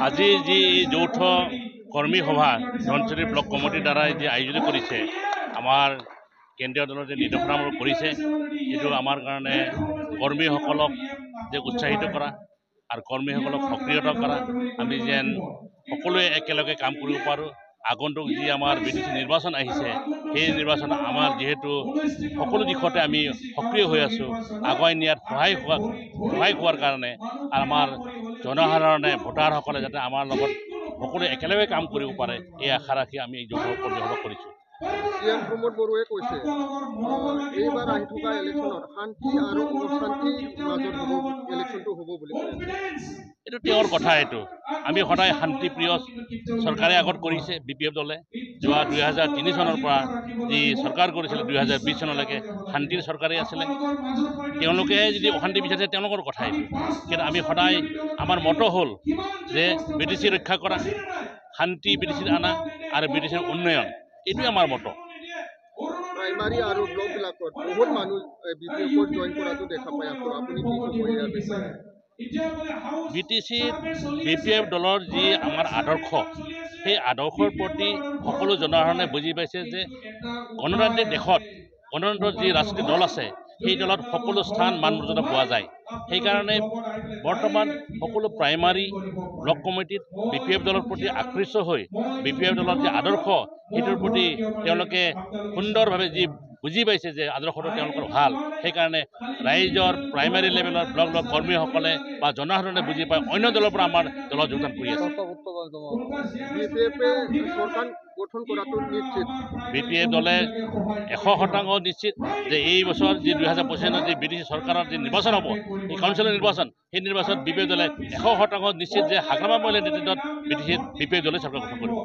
আজি যি যৌথ কৰ্মী সভা ধনচিৰি ব্লক কমিটিৰ দ্বাৰা যে আয়োজন কৰিছে আমাৰ কেন্দ্ৰীয় দলৰ যে নিৰ্দেশনামূলক কৰিছে এইটো আমাৰ কাৰণে কৰ্মীসকলক যে উৎসাহিত কৰা আৰু কৰ্মীসকলক সক্ৰিয়তা কৰা আমি যেন সকলোৱে একেলগে কাম কৰিব পাৰোঁ। আগন্তুক যি আমাৰ বিদেশী নিৰ্বাচন আহিছে সেই নিৰ্বাচন আমাৰ যিহেতু সকলো দিশতে আমি সক্ৰিয় হৈ আছোঁ আগুৱাই নিয়াত সহায় হোৱাৰ কাৰণে আমাৰ জনসাধাৰণে ভোটাৰসকলে যাতে আমাৰ লগত সকলোৱে একেলগে কাম কৰিব পাৰে এই আশা ৰাখি আমি এই যৌথ কৰ্মী সভা কৰিছোঁ। CM প্ৰমোদ বৰুৱাই কৈছে এইবাৰ আহি থকা ইলেকশ্যনত শান্তি আৰু অশান্তিৰ মাজত ইলেকশ্যনটো হ'ব বুলি কৈ আছে। এইটো তেওঁৰ কথা। এইটো আমি সদায় শান্তিপ্ৰিয় চৰকাৰে আগত কৰিছে BPF দলে যোৱা 2003 চনৰ পৰা যি চৰকাৰ কৰিছিলে 2020 চনলৈকে শান্তিৰ চৰকাৰেই আছিলে। তেওঁলোকে যদি অশান্তি বিচাৰিছে তেওঁলোকৰ কথা এইটো, কিন্তু আমি সদায় আমাৰ মত হ'ল যে বিদেশী ৰক্ষা কৰা, শান্তি বিদেশীৰ আনা আৰু বিদেশীৰ উন্নয়ন, এইটোৱে আমাৰ মত। প্ৰাইমাৰী আৰু ব্লকবিলাকত বহুত মানুহ BPFত জইন কৰাটো দেখা পাই আছোঁ। আপুনি কি ক'ব ইয়াৰ বিষয়ে? BPF দলৰ যি আমাৰ আদৰ্শ সেই আদৰ্শৰ প্ৰতি সকলো জনসাধাৰণে বুজি পাইছে যে গণতান্ত্ৰিক দেশত গণতন্ত্ৰৰ যি ৰাজনৈতিক দল আছে সেই দলত সকলো স্থান মান মৰ্যাদা পোৱা যায়। সেইকাৰণে বৰ্তমান সকলো প্ৰাইমাৰী ব্লক কমিটিত BPF দলৰ প্ৰতি আকৃষ্ট হৈ BPF দলৰ যি আদৰ্শ সেইটোৰ প্ৰতি তেওঁলোকে সুন্দৰভাৱে যি বুজি পাইছে যে আদৰ্শটো তেওঁলোকৰ ভাল, সেইকাৰণে ৰাইজৰ প্ৰাইমাৰী লেভেলৰ ব্লক কৰ্মীসকলে বা জনসাধাৰণে বুজি পায় অন্য দলৰ পৰা আমাৰ দলত যোগদান কৰি আছে। BPF দলে 100% নিশ্চিত যে এই বছৰ যি 2025 চনত যি বিদেশী চৰকাৰৰ যি নিৰ্বাচন হ'ব এই কাউন্সিলৰ নিৰ্বাচন, সেই নিৰ্বাচনত BPF দলে 100% নিশ্চিত যে হাগ্ৰামা মহিলাৰ নেতৃত্বত BPF দলে চৰকাৰ গঠন কৰিব।